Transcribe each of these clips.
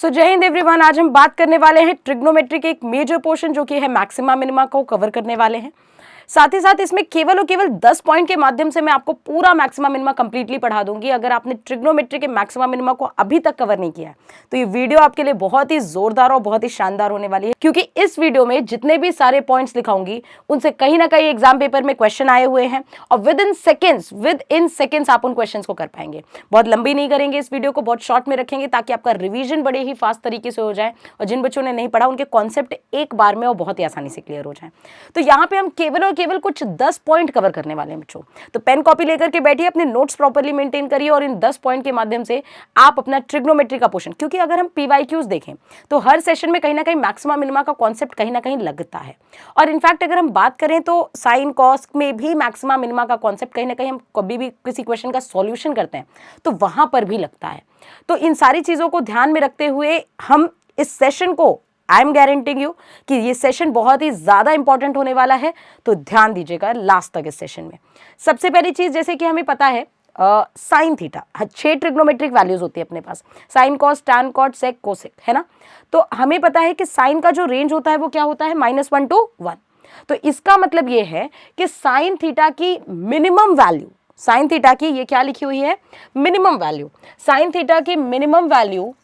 जय हिंद एवरीवन। आज हम बात करने वाले हैं ट्रिग्नोमेट्री के एक मेजर पोर्शन जो कि है मैक्सिमा मिनिमा को कवर करने वाले हैं। साथ ही साथ इसमें केवल और केवल 10 पॉइंट के माध्यम से मैं आपको पूरा मैक्सिमा मिनिमा कंप्लीटली पढ़ा दूंगी। अगर आपने ट्रिग्नोमेट्री के मैक्सिमा मिनिमा को अभी तक कवर नहीं किया है तो ये वीडियो आपके लिए बहुत ही जोरदार और बहुत ही शानदार होने वाली है, क्योंकि इस वीडियो में जितने भी सारे पॉइंट्स दिखाऊंगी उनसे कहीं ना कहीं एग्जाम पेपर में क्वेश्चन आए हुए हैं और विद इन सेकेंड्स आप उन क्वेश्चन को कर पाएंगे। बहुत लंबी नहीं करेंगे इस वीडियो को, बहुत शॉर्ट में रखेंगे ताकि आपका रिवीजन बड़े ही फास्ट तरीके से हो जाए और जिन बच्चों ने नहीं पढ़ा उनके कॉन्सेप्ट एक बार में और बहुत ही आसानी से क्लियर हो जाए। तो यहाँ पे हम केवल और केवल कुछ 10 पॉइंट कवर करने वाले हैं बच्चों। तो पेन कॉपी लेकर के बैठिए, अपने नोट्स प्रॉपर्ली मेंटेन करिए और इन 10 पॉइंट के माध्यम से आप अपना ट्रिग्नोमेट्री का पोर्शन, क्योंकि अगर हम पीवाईक्यूज देखें तो हर सेशन में कहीं ना कहीं मैक्सिमा मिनिमा का कॉन्सेप्ट कहीं ना कहीं लगता है। और इनफैक्ट अगर हम बात करें तो साइन कॉस में भी मैक्सिमा मिनिमा का कॉन्सेप्ट कहीं ना कहीं हम कभी भी किसी क्वेश्चन का सॉल्यूशन करते हैं तो वहां पर भी लगता है। तो इन सारी चीजों को ध्यान में रखते हुए हम इस सेशन को, आई एम गारंटिंग यू कि ये सेशन बहुत ही ज्यादा इंपॉर्टेंट होने वाला है। तो ध्यान दीजिएगा लास्ट तक इस सेशन में। सबसे पहली चीज, जैसे कि हमें पता है साइन थीटा 6 ट्रिग्नोमेट्रिक वैल्यूज होती है अपने पास, sine cos tan cot sec cosec, है ना। तो हमें पता है कि साइन का जो रेंज होता है वो क्या होता है, -1 to 1। तो इसका मतलब ये है कि साइन थीटा की मिनिमम वैल्यू, साइन थीटा की ये क्या लिखी हुई है, मिनिमम वैल्यू, साइन थीटा की मिनिमम वैल्यू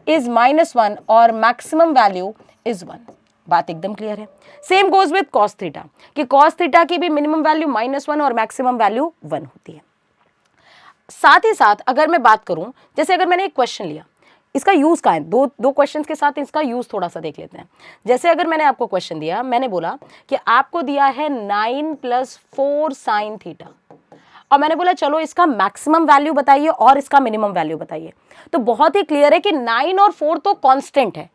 इज -1 और मैक्सिमम वैल्यू इज 1। बात एकदम क्लियर है। Same goes with cos theta कि कॉस थीटा की भी मिनिमम वैल्यू -1 और मैक्सिमम वैल्यू 1 होती है। साथ ही साथ अगर मैं बात करूं, जैसे अगर मैंने एक क्वेश्चन लिया, इसका यूज क्या है, दो क्वेश्चंस के साथ इसका यूज थोड़ा सा देख लेते हैं। जैसे अगर मैंने आपको क्वेश्चन दिया, मैंने बोला कि आपको दिया है 9 + 4 साइन थीटा और मैंने बोला चलो इसका मैक्सिमम वैल्यू बताइए और इसका मिनिमम वैल्यू बताइए। तो बहुत ही क्लियर है कि 9 और 4 तो कांस्टेंट है।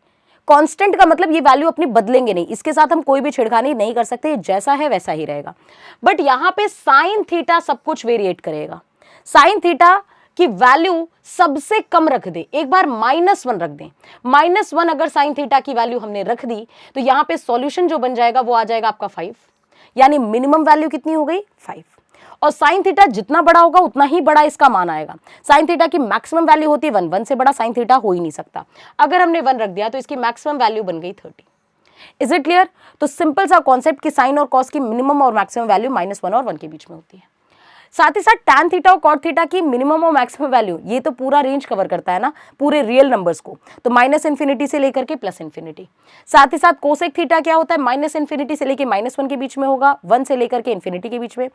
कांस्टेंट का मतलब ये वैल्यू अपनी बदलेंगे नहीं, इसके साथ हम कोई भी छेड़खानी नहीं कर सकते, जैसा है वैसा ही रहेगा। बट यहां पे साइन थीटा सब कुछ वेरिएट करेगा। साइन थीटा की वैल्यू सबसे कम रख दे, एक बार -1 रख दें। -1 अगर साइन थीटा की वैल्यू हमने रख दी तो यहां पे सॉल्यूशन जो बन जाएगा वो आ जाएगा आपका 5, यानी मिनिमम वैल्यू कितनी हो गई, 5। और साइन थीटा जितना बड़ा होगा उतना ही बड़ा इसका मान आएगा। साइन थीटा की मैक्सिमम वैल्यू होती है 1 से बड़ा साइन थीटा हो ही नहीं सकता। अगर हमने 1 रख दिया तो इसकी मैक्सिमम वैल्यू बन गई 30। Is it clear? तो सिंपल सा कॉन्सेप्ट कि साइन और कॉस की मिनिमम और मैक्सिमम वैल्यू -1 और 1 के बीच में होती है। साथ ही साथ टैन थीटा और कॉट थीटा की मिनिमम और मैक्सिमम वैल्यू, ये तो पूरा रेंज कवर करता है ना, पूरे रियल नंबर्स को, तो -∞ से लेकर के +∞। साथ ही साथ कोसेक थीटा क्या होता है, -∞ से लेकर -1 के बीच में होगा, 1 से लेकर के ∞ के बीच में।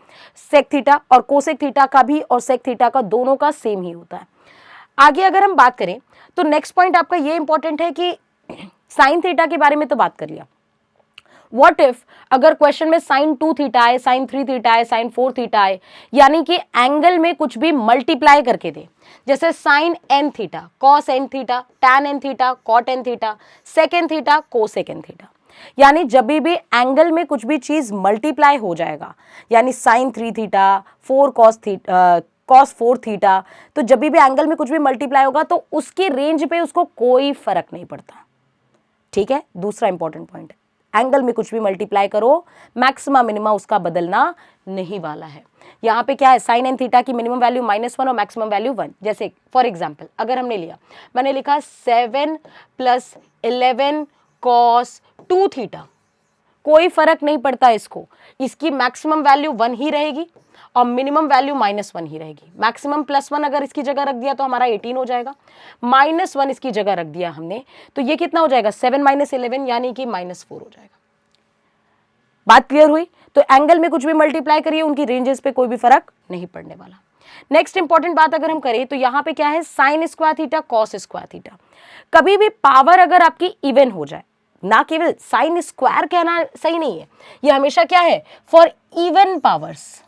सेक थीटा और कोसेक थीटा का भी और सेक थीटा का दोनों का सेम ही होता है। आगे अगर हम बात करें तो नेक्स्ट पॉइंट आपका ये इंपॉर्टेंट है कि साइन थीटा के बारे में तो बात कर लिया। What if अगर क्वेश्चन में sin 2 थीटा है, sin 3 थीटा है, sin 4 थीटा है, यानी कि एंगल में कुछ भी मल्टीप्लाई करके दे, जैसे sin n theta, cos n theta, tan n theta, cot n theta, sec n theta, cosec n theta, यानी जब भी एंगल में कुछ भी चीज मल्टीप्लाई हो जाएगा, यानी sin 3 थीटा, 4 cos 4 थीटा, तो जब भी एंगल में कुछ भी मल्टीप्लाई होगा तो उसकी रेंज पे उसको कोई फर्क नहीं पड़ता। ठीक है, दूसरा इंपॉर्टेंट पॉइंट है, एंगल में कुछ भी मल्टीप्लाई करो, मैक्सिमा मिनिमा उसका बदलना नहीं वाला है। यहाँ पे क्या है, साइन एन थीटा की मिनिमम वैल्यू -1 और मैक्सिमम वैल्यू 1। जैसे फॉर एग्जांपल अगर हमने लिया, मैंने लिखा 7 + 11 cos 2 थीटा, कोई फर्क नहीं पड़ता इसको, इसकी मैक्सिमम वैल्यू 1 ही रहेगी और मिनिमम वैल्यू -1 ही रहेगी। मैक्सिमम +1 अगर इसकी जगह रख दिया तो हमारा 18 हो जाएगा, -1 इसकी जगह रख दिया हमने तो ये कितना हो जाएगा, 7 - 11 यानी कि -4 हो जाएगा। बात क्लियर हुई? तो एंगल में कुछ भी मल्टीप्लाई करिए, उनकी रेंजेस पे कोई भी फर्क नहीं पड़ने वाला। नेक्स्ट इंपॉर्टेंट बात अगर हम करें तो यहाँ पे क्या है, sine square theta, cos square theta. कभी भी पावर अगर आपकी इवन हो जाए, ना केवल साइन स्क्वायर कहना सही नहीं है, ये हमेशा क्या है, फॉर इवन पावर्स।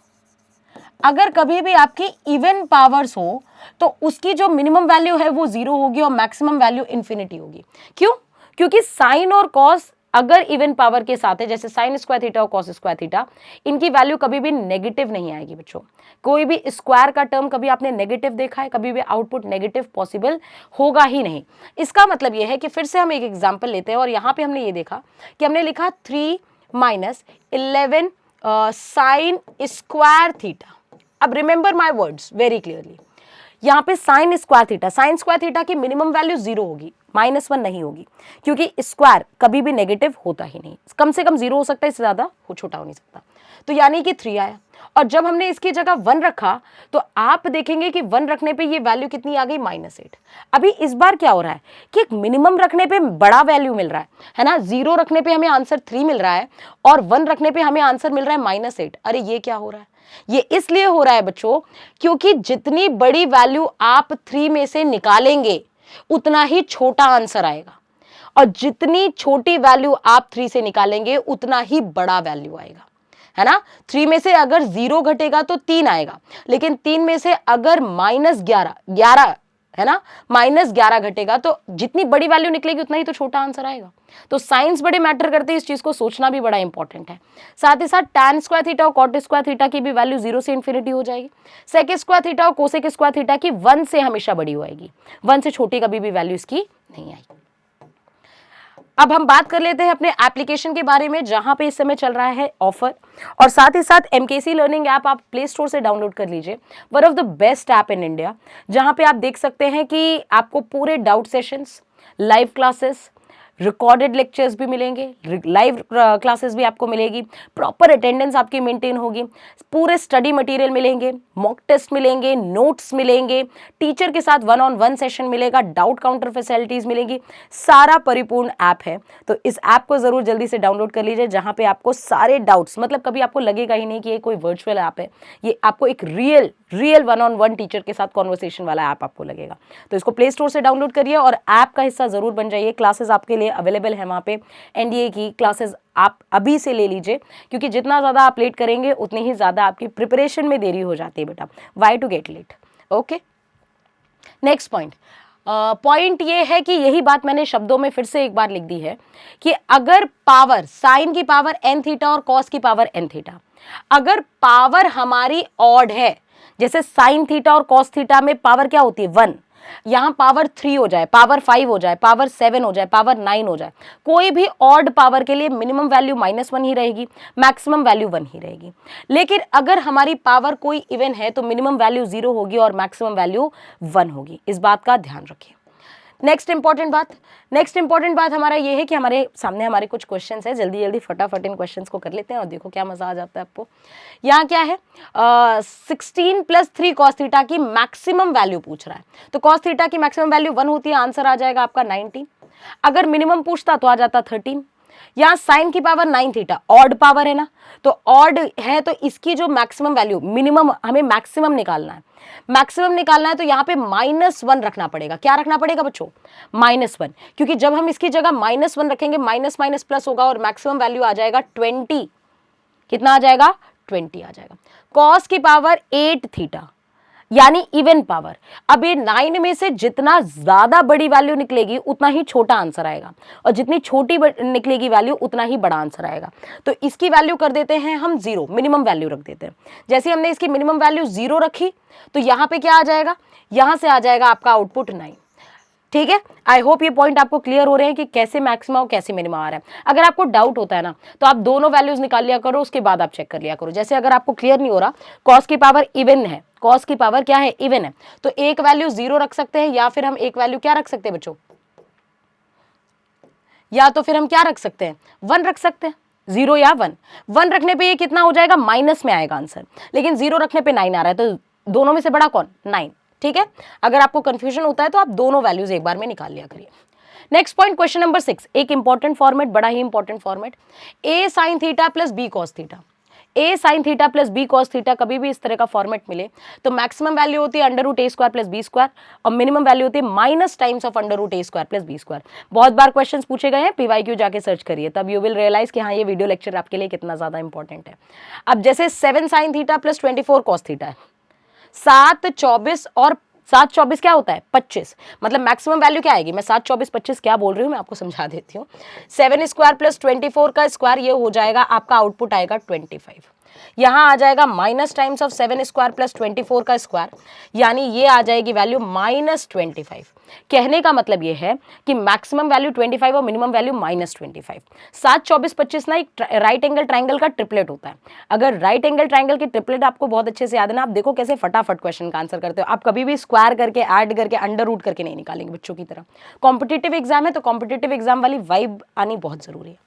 अगर कभी भी आपकी इवन पावर्स हो तो उसकी जो मिनिमम वैल्यू है वो 0 होगी और मैक्सिमम वैल्यू इन्फिनिटी होगी। क्यों? क्योंकि साइन और कॉस अगर इवन पावर के साथ है, जैसे साइन स्क्वायर थीटा और कॉस स्क्वायर थीटा, इनकी वैल्यू कभी भी नेगेटिव नहीं आएगी बच्चों। कोई भी स्क्वायर का टर्म कभी आपने नेगेटिव देखा है, कभी भी आउटपुट नेगेटिव पॉसिबल होगा ही नहीं। इसका मतलब यह है कि फिर से हम एक एग्जाम्पल लेते हैं और यहां पे हमने ये देखा कि हमने लिखा 3 - 11 साइन स्क्वायर थीटा। अब remember my words very clearly, यहाँ पे साइन स्क्वायर थीटा की मिनिमम वैल्यू 0 होगी, -1 नहीं होगी, क्योंकि स्क्वायर कभी भी नेगेटिव होता ही नहीं, कम से कम 0 हो सकता है, इससे ज्यादा छोटा हो नहीं सकता। तो यानी कि 3 आया, और जब हमने इसकी जगह 1 रखा तो आप देखेंगे कि 1 रखने पे ये वैल्यू कितनी आ गई, -8। अभी इस बार क्या हो रहा है कि एक मिनिमम रखने पे बड़ा वैल्यू मिल रहा है ना, 0 रखने पे हमें आंसर 3 मिल रहा है और 1 रखने पे हमें आंसर मिल रहा है -8। अरे ये क्या हो रहा है, ये इसलिए हो रहा है बच्चों क्योंकि जितनी बड़ी वैल्यू आप 3 में से निकालेंगे उतना ही छोटा आंसर आएगा, और जितनी छोटी वैल्यू आप 3 से निकालेंगे उतना ही बड़ा वैल्यू आएगा, है ना। 3 में से अगर 0 घटेगा तो 3 आएगा, लेकिन 3 में से अगर -11 है ना, -11 घटेगा तो जितनी बड़ी वैल्यू निकलेगी उतना ही तो छोटा आंसर आएगा। तो साइंस बड़े मैटर करते हैं, इस चीज को सोचना भी बड़ा इंपॉर्टेंट है। साथ ही साथ tan स्क्वायर थीटा और cot स्क्वायर थीटा की भी वैल्यू 0 से इन्फिनिटी हो जाएगी। sec स्क्वायर थीटा और cosec स्क्वायर थीटा की 1 से हमेशा बड़ी होएगी, 1 से छोटी कभी भी वैल्यू इसकी नहीं आएगी। अब हम बात कर लेते हैं अपने एप्लीकेशन के बारे में, जहां पे इस समय चल रहा है ऑफर, और साथ ही साथ MKC लर्निंग ऐप आप प्ले स्टोर से डाउनलोड कर लीजिए, one of the best app in India, जहां पे आप देख सकते हैं कि आपको पूरे doubt sessions, live classes, recorded lectures भी मिलेंगे, लाइव क्लासेस भी आपको मिलेगी, प्रॉपर अटेंडेंस आपकी मेंटेन होगी, पूरे स्टडी मटेरियल मिलेंगे, मॉक टेस्ट मिलेंगे, नोट्स मिलेंगे, टीचर के साथ 1-on-1 सेशन मिलेगा, डाउट काउंटर फैसिलिटीज मिलेंगी, सारा परिपूर्ण ऐप है। तो इस ऐप को जरूर जल्दी से डाउनलोड कर लीजिए, जहां पे आपको सारे डाउट्स, मतलब कभी आपको लगेगा ही नहीं कि ये कोई वर्चुअल ऐप है, ये आपको एक रियल 1-on-1 टीचर के साथ कॉन्वर्सेशन वाला ऐप आपको लगेगा। तो इसको प्ले स्टोर से डाउनलोड करिए और ऐप का हिस्सा जरूर बन जाइए। क्लासेस आपके लिए अवेलेबल है वहाँ पे, NDA की क्लासेस आप अभी से ले लीजिए, क्योंकि जितना ज़्यादा आप लेट करेंगे उतनी ही ज़्यादा आपकी प्रिपरेशन में देरी हो जाती है बेटा। Why to get late, okay. Next point ये है कि यही बात मैंने शब्दों में फिर से एक बार लिख दी है कि अगर पावर साइन की पावर n थीटा और कॉस की पावर n थीटा, अगर पावर हमारी ऑड है, जैसे साइन थीटा और कॉस थीटा में पावर क्या होती है 1, यहां पावर 3 हो जाए, पावर 5 हो जाए, पावर 7 हो जाए, पावर 9 हो जाए, कोई भी ऑड पावर के लिए मिनिमम वैल्यू -1 ही रहेगी, मैक्सिमम वैल्यू 1 ही रहेगी। लेकिन अगर हमारी पावर कोई इवन है तो मिनिमम वैल्यू 0 होगी और मैक्सिमम वैल्यू 1 होगी, इस बात का ध्यान रखिए। नेक्स्ट इंपॉर्टेंट बात हमारा ये है कि हमारे सामने हमारे कुछ क्वेश्चंस है, जल्दी फटाफट इन क्वेश्चंस को कर लेते हैं और देखो क्या मजा आ जाता है आपको। यहाँ क्या है, 16 + 3 cos थीटा की मैक्सिमम वैल्यू पूछ रहा है, तो cos थीटा की मैक्सिमम वैल्यू 1 होती है, आंसर आ जाएगा आपका 19। अगर मिनिमम पूछता तो आ जाता 13। यहाँ साइन की पावर 9 थीटा ऑड पावर है ना, तो ऑड है तो इसकी जो मैक्सिमम वैल्यू, मिनिमम हमें मैक्सिमम निकालना है, तो यहाँ पे -1 रखना पड़ेगा। क्या रखना पड़ेगा बच्चों, -1, क्योंकि जब हम इसकी जगह -1 रखेंगे माइनस माइनस प्लस होगा और मैक्सिमम वैल्यू आ जाएगा 20। कितना आ जाएगा, 20 आ जाएगा। कॉस की पावर 8 थीटा यानी इवन पावर, अब ये 9 में से जितना ज्यादा बड़ी वैल्यू निकलेगी उतना ही छोटा आंसर आएगा, और जितनी छोटी निकलेगी वैल्यू उतना ही बड़ा आंसर आएगा। तो इसकी वैल्यू कर देते हैं हम 0, मिनिमम वैल्यू रख देते हैं। जैसे हमने इसकी मिनिमम वैल्यू 0 रखी तो यहाँ पे क्या आ जाएगा, यहाँ से आ जाएगा आपका आउटपुट 9। ठीक है, आई होप ये पॉइंट आपको क्लियर हो रहे हैं कि कैसे मैक्सिमम और कैसे मिनिमम आ रहा है। अगर आपको डाउट होता है ना तो आप दोनों वैल्यूज निकाल लिया करो, उसके बाद आप चेक कर लिया करो। जैसे अगर आपको क्लियर नहीं हो रहा, कॉस की पावर इवन है, कॉस की पावर क्या है, इवन है, तो एक वैल्यू 0 रख सकते हैं, या फिर हम एक वैल्यू क्या रख सकते हैं बच्चों, या तो फिर हम क्या रख सकते हैं, 1 रख सकते हैं, 0 या 1 रखने पे ये कितना हो जाएगा, माइनस में आएगा आंसर, लेकिन 0 रखने पे 9 आ रहा है, तो दोनों में से बड़ा कौन, 9। ठीक है, अगर आपको कंफ्यूजन होता है तो आप दोनों वैल्यूज एक बार में निकाल लिया करिए। नेक्स्ट पॉइंट, क्वेश्चन नंबर 6, एक इंपॉर्टेंट फॉर्मेट, बड़ा ही important format, a sin theta plus b cos theta. a sin theta plus b cos theta, कभी भी इस तरह का फॉर्मेट मिले तो मैक्सिमम वैल्यू होती है √a² प्लस b² और मिनिमम वैल्यू होती है minus times of √a² plus b²। बहुत बार क्वेश्चंस पूछे गए हैं, PYQ जाके सर्च करिए, तब यू विल रियलाइज कि हाँ ये वीडियो लेक्चर आपके लिए कितना ज्यादा इंपॉर्टेंट है। अब जैसे 7 sin theta plus 24 cos theta है, 7 24 और 7 24 क्या होता है, 25, मतलब मैक्सिमम वैल्यू क्या आएगी, मैं 7 24 25 क्या बोल रही हूँ मैं आपको समझा देती हूँ। 7² प्लस 24 का स्क्वायर, ये हो जाएगा आपका आउटपुट आएगा 25। यहाँ आ जाएगा minus times of 7 square plus 24 का स्क्वायर, यानी ये आ जाएगी वैल्यू -25। कहने का मतलब ये है कि मैक्सिमम वैल्यू 25 और मिनिमम वैल्यू -25। 7, 24, 25 ना एक राइट एंगल ट्राइंगल का ट्रिपलेट होता है। अगर राइट एंगल ट्राइंगल की ट्रिपलेट आपको बहुत अच्छे से याद है ना, आप देखो कैसे फटाफट क्वेश्चन का आंसर करते हो। आप कभी भी स्क्वायर करके, ऐड करके, अंडर रूट करके नहीं निकालेंगे बच्चों की तरह। कॉम्पिटिटिव एग्जाम है तो कॉम्पिटिटिव एग्जाम वाली वाइब आनी बहुत जरूरी है।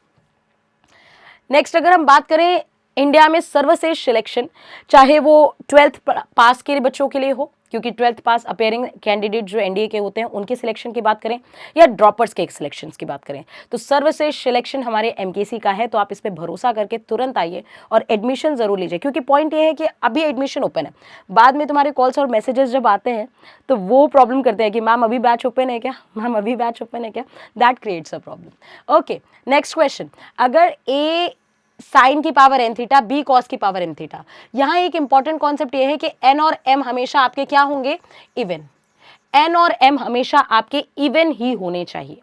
नेक्स्ट अगर हम बात करें इंडिया में सर्वश्रेष्ठ सिलेक्शन, चाहे वो 12th पास के बच्चों के लिए हो, क्योंकि 12th पास अपेयरिंग कैंडिडेट जो एनडीए के होते हैं उनके सिलेक्शन की बात करें, या ड्रॉपर्स के सिलेक्शंस की बात करें, तो सर्वश्रेष्ठ सिलेक्शन हमारे एमकेसी का है। तो आप इस पर भरोसा करके तुरंत आइए और एडमिशन जरूर लीजिए, क्योंकि पॉइंट ये है कि अभी एडमिशन ओपन है। बाद में तुम्हारे कॉल्स और मैसेजेस जब आते हैं तो वो प्रॉब्लम करते हैं कि मैम अभी बैच ओपन है क्या, मैम अभी बैच ओपन है क्या, that creates a problem. Okay, next question, अगर ए साइन की power n theta, b cos की पावर एम थीटा, यहाँ एक इंपॉर्टेंट कॉन्सेप्ट ये है कि एन और एम हमेशा आपके क्या होंगे, इवन। एन और एम हमेशा आपके इवन ही होने चाहिए।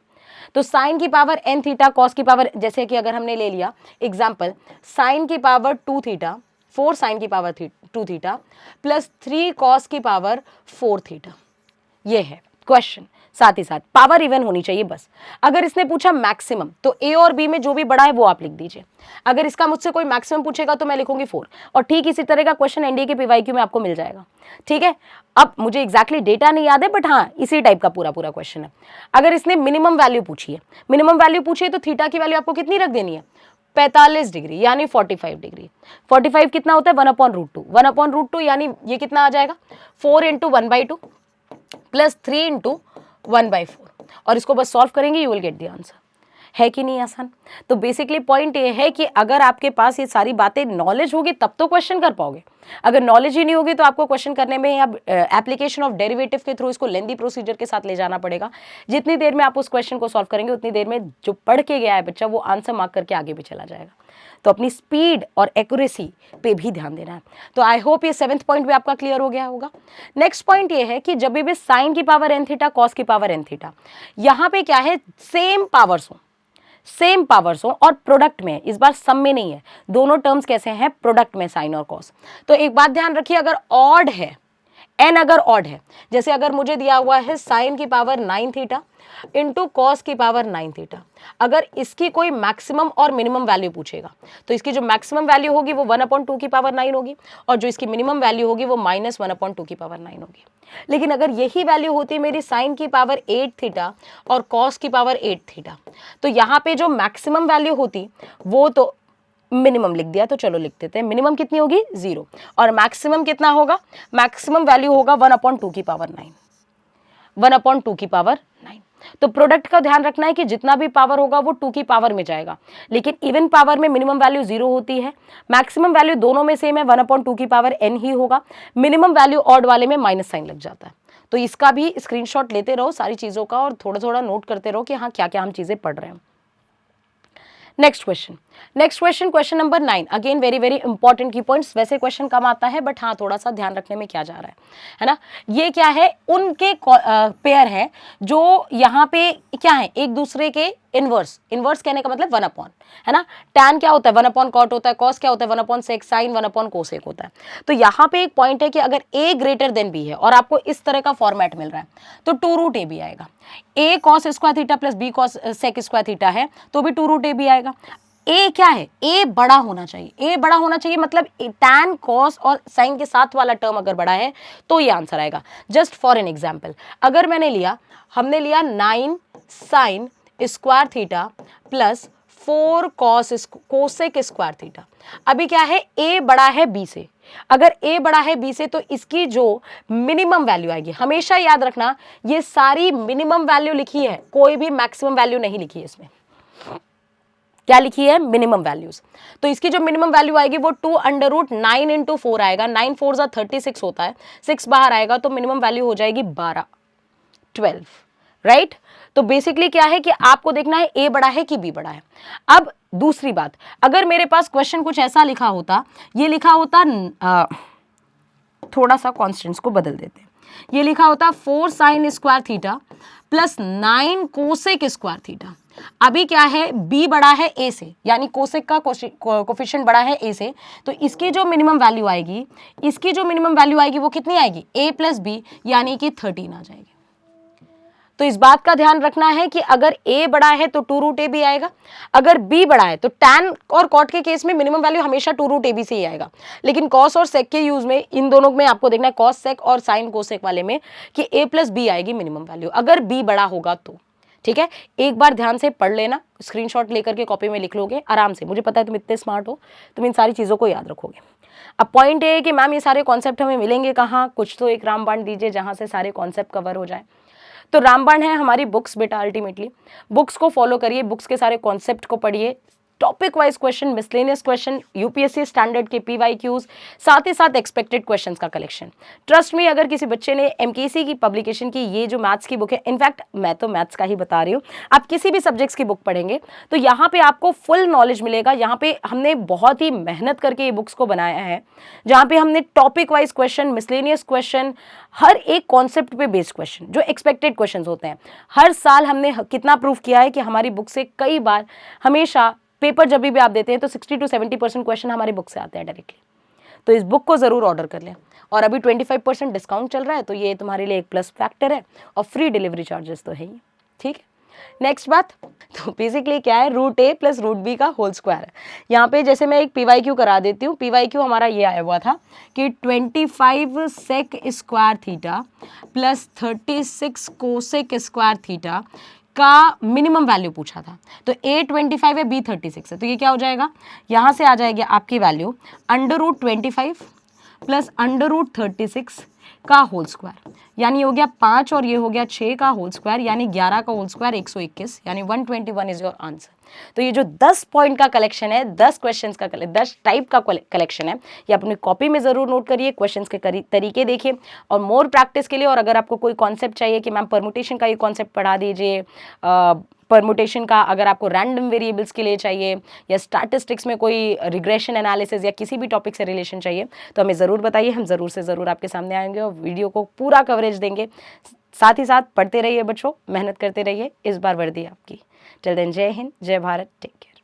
तो साइन की पावर एन थीटा, कॉस की पावर, जैसे कि अगर हमने ले लिया एग्जाम्पल, साइन की पावर 2 थीटा, 4 साइन की पावर 2 थीटा प्लस 3 कॉस की पावर 4 थीटा, ये है क्वेश्चन। साथ ही साथ पावर इवन होनी चाहिए बस। अगर इसने पूछा मैक्सिमम, तो ए और बी में जो भी बड़ा है वो आप लिख दीजिए। अगर इसका मुझसे कोई मैक्सिमम पूछेगा तो मैं लिखूंगी 4, और ठीक इसी तरह का क्वेश्चन एनडीए के पीवाईक्यू में आपको मिल जाएगा। ठीक है, अब मुझे एग्जैक्टली डेटा नहीं याद है, बट हाँ इसी टाइप का पूरा पूरा क्वेश्चन है। अगर इसने मिनिमम वैल्यू पूछी है, मिनिमम वैल्यू पूछी है, तो थीटा की वैल्यू आपको कितनी रख देनी है, 45 डिग्री, यानी 45 डिग्री। 45 कितना होता है, 1/√2, 1/√2 यानी ये कितना आ जाएगा, 4 × 1/2 प्लस 3 × 1/4, और इसको बस सॉल्व करेंगे, you will get the answer. है कि नहीं आसान? तो बेसिकली पॉइंट ये है कि अगर आपके पास ये सारी बातें नॉलेज होगी तब तो क्वेश्चन कर पाओगे। अगर नॉलेज ही नहीं होगी तो आपको क्वेश्चन करने में या एप्लीकेशन ऑफ डेरिवेटिव के थ्रू इसको लेंदी प्रोसीजर के साथ ले जाना पड़ेगा। जितनी देर में आप उस क्वेश्चन को सॉल्व करेंगे उतनी देर में जो पढ़ के गया है बच्चा वो आंसर मार्क करके आगे भी चला जाएगा। तो अपनी स्पीड और एक्यूरेसी पे भी ध्यान देना है। तो आई होप ये 7th पॉइंट भी आपका क्लियर हो गया होगा। नेक्स्ट पॉइंट ये है कि जब भी साइन की पावर एन थीटा, कॉस की पावर एन थीटा, यहाँ पे क्या है, सेम पावर्स हो और प्रोडक्ट में, इस बार सम में नहीं है, दोनों टर्म्स कैसे हैं, प्रोडक्ट में साइन और कॉस। तो एक बात ध्यान रखिए, अगर ऑड है, एन अगर ऑड है, जैसे अगर मुझे दिया हुआ है साइन की पावर 9 थीटा इंटू कॉस की पावर 9 थीटा, अगर इसकी कोई मैक्सिमम और मिनिमम वैल्यू पूछेगा तो इसकी जो मैक्सिमम वैल्यू होगी वो 1/2 की पावर 9 होगी, और जो इसकी मिनिमम वैल्यू होगी वो -1/2 की पावर 9 होगी। लेकिन अगर यही वैल्यू होती मेरी साइन की पावर 8 थीटा और कॉस की पावर 8 थीटा, तो यहाँ पे जो मैक्सिमम वैल्यू होती वो तो मिनिमम लिख दिया, तो चलो लिख देते हैं, मिनिमम कितनी होगी 0, और मैक्सिमम कितना होगा, मैक्सिमम वैल्यू होगा 1/2 की पावर 9, 1/2 की पावर 9। तो प्रोडक्ट का ध्यान रखना है कि जितना भी पावर होगा वो 2 की पावर में जाएगा, लेकिन इवन पावर में मिनिमम वैल्यू 0 होती है, मैक्सिमम वैल्यू दोनों में सेम है, 1/2 की पावर n ही होगा, मिनिमम वैल्यू ऑड वाले में माइनस साइन लग जाता है। तो इसका भी स्क्रीनशॉट लेते रहो सारी चीज़ों का, और थोड़ा थोड़ा नोट करते रहो कि हाँ क्या क्या हम चीज़ें पढ़ रहे हैं। Next question, question number 9, again very very important की पॉइंट्स। वैसे क्वेश्चन कम आता है, बट हाँ थोड़ा सा ध्यान रखने में क्या जा रहा है ना। ये क्या है, उनके पेयर है जो यहाँ पे क्या है, एक दूसरे के इनवर्स कहने का मतलब 1/, है ना। टैन क्या होता है, 1/cot होता है, कॉस क्या होता है 1/sec, साइन 1/cosec होता है। तो यहाँ पे एक पॉइंट है कि अगर a ग्रेटर देन b है और आपको इस तरह का फॉर्मेट मिल रहा है तो 2√ab आएगा। a cos square theta plus b cos sec square theta है तो भी 2√ab आएगा। a क्या है, a बड़ा होना चाहिए, a बड़ा होना चाहिए मतलब tan cos और sin के साथ वाला टर्म अगर बड़ा है तो ये आंसर आएगा। जस्ट फॉर एन एग्जाम्पल, अगर हमने लिया 9 sin square theta plus 4 cosec square theta. अभी क्या है, a बड़ा है b से, अगर a बड़ा है b से तो इसकी जो मिनिमम वैल्यू आएगी, हमेशा याद रखना ये सारी मिनिमम वैल्यू लिखी है, कोई भी मैक्सिमम वैल्यू नहीं लिखी है इसमें। क्या लिखी है, मिनिमम वैल्यूज। तो इसकी जो मिनिमम वैल्यू आएगी वो 2√9 × 4 आएगा, 9 4 36 होता है, 6 बाहर आएगा तो मिनिमम वैल्यू हो जाएगी 12, राइट। तो बेसिकली क्या है कि आपको देखना है a बड़ा है कि b बड़ा है। अब दूसरी बात, अगर मेरे पास क्वेश्चन कुछ ऐसा लिखा होता, ये लिखा होता थोड़ा सा कॉन्स्टेंट्स को बदल देते हैं, ये लिखा होता 4 sin square theta plus 9 cosec square theta. अभी क्या है, b बड़ा है a से, यानी कोसेक का कोफिशिएंट बड़ा है a से, तो इसकी जो मिनिमम वैल्यू आएगी, वो कितनी आएगी, a प्लस बी, यानी कि 13 आ जाएगी। तो इस बात का ध्यान रखना है कि अगर a बड़ा है तो 2 रूट ए बी आएगा, अगर b बड़ा है तो tan और cot के केस में मिनिमम वैल्यू हमेशा 2 रूट ए बी से ही आएगा, लेकिन cos और sec के यूज में इन दोनों में आपको देखना है, cos sec और sin cosec वाले में, कि a प्लस बी आएगी मिनिमम वैल्यू, अगर b बड़ा होगा तो। ठीक है, एक बार ध्यान से पढ़ लेना, स्क्रीनशॉट लेकर के कॉपी में लिख लोगे आराम से, मुझे पता है तुम इतने स्मार्ट हो, तुम इन सारी चीज़ों को याद रखोगे। अब पॉइंट ये है कि मैम ये सारे कॉन्सेप्ट हमें मिलेंगे कहाँ, कुछ तो एक रामबाण दीजिए जहाँ से सारे कॉन्सेप्ट कवर हो जाए। तो रामबाण है हमारी बुक्स बेटा, अल्टीमेटली बुक्स को फॉलो करिए, बुक्स के सारे कॉन्सेप्ट को पढ़िए, topic wise question, miscellaneous question, UPSC standard के पीवाईक्यूज, साथ ही साथ एक्सपेक्टेड क्वेश्चंस का कलेक्शन। ट्रस्ट मी, अगर किसी बच्चे ने एमकेसी की पब्लिकेशन की ये जो मैथ्स की बुक है, इनफैक्ट मैं तो मैथ्स का ही बता रही हूँ, आप किसी भी सब्जेक्ट्स की बुक पढ़ेंगे तो यहाँ पे आपको फुल नॉलेज मिलेगा। यहाँ पे हमने बहुत ही मेहनत करके ये बुक्स को बनाया है, जहाँ पे हमने topic wise question, miscellaneous question, हर एक कॉन्सेप्ट पे बेस्ड क्वेश्चन, जो एक्सपेक्टेड क्वेश्चन होते हैं, हर साल हमने कितना प्रूफ किया है कि हमारी बुक से कई बार, हमेशा पेपर जब भी आप देते हैं तो 60 to 70% क्वेश्चन हमारी बुक से आते हैं डायरेक्टली। तो इस बुक को ज़रूर ऑर्डर कर लें, और अभी 25% डिस्काउंट चल रहा है, तो ये तुम्हारे लिए एक प्लस फैक्टर है, और फ्री डिलीवरी चार्जेस तो है ही। ठीक है, नेक्स्ट बात, तो बेसिकली क्या है, रूट ए प्लस रूट बी का होल स्क्वायर है। यहाँ पे जैसे मैं एक पीवाईक्यू करा देती हूँ, पीवाईक्यू हमारा ये आया हुआ था कि 25 sec square theta plus 36 cosec square theta का मिनिमम वैल्यू पूछा था। तो a 25 है, b 36 है, तो ये क्या हो जाएगा, यहाँ से आ जाएगी आपकी वैल्यू √25 प्लस √36 का होल स्क्वायर, यानी हो गया 5 और ये हो गया 6 का होल स्क्वायर, यानी 11 का होल स्क्वायर 121, यानी 121 इज योर आंसर। तो ये जो 10 पॉइंट का कलेक्शन है, 10 क्वेश्चंस का 10 टाइप का कलेक्शन है, ये अपनी कॉपी में ज़रूर नोट करिए, क्वेश्चंस के तरीके देखिए, और मोर प्रैक्टिस के लिए, और अगर आपको कोई कॉन्सेप्ट चाहिए कि मैम परमुटेशन का ये कॉन्सेप्ट पढ़ा दीजिए, परमुटेशन का अगर आपको रैंडम वेरिएबल्स के लिए चाहिए, या स्टैटिस्टिक्स में कोई रिग्रेशन एनालिसिस या किसी भी टॉपिक से रिलेशन चाहिए, तो हमें ज़रूर बताइए, हम ज़रूर से ज़रूर आपके सामने आएंगे और वीडियो को पूरा कवरेज देंगे। साथ ही साथ पढ़ते रहिए बच्चों, मेहनत करते रहिए, इस बार वर्दी आपकी। टिल देन, जय हिंद, जय भारत, टेक केयर।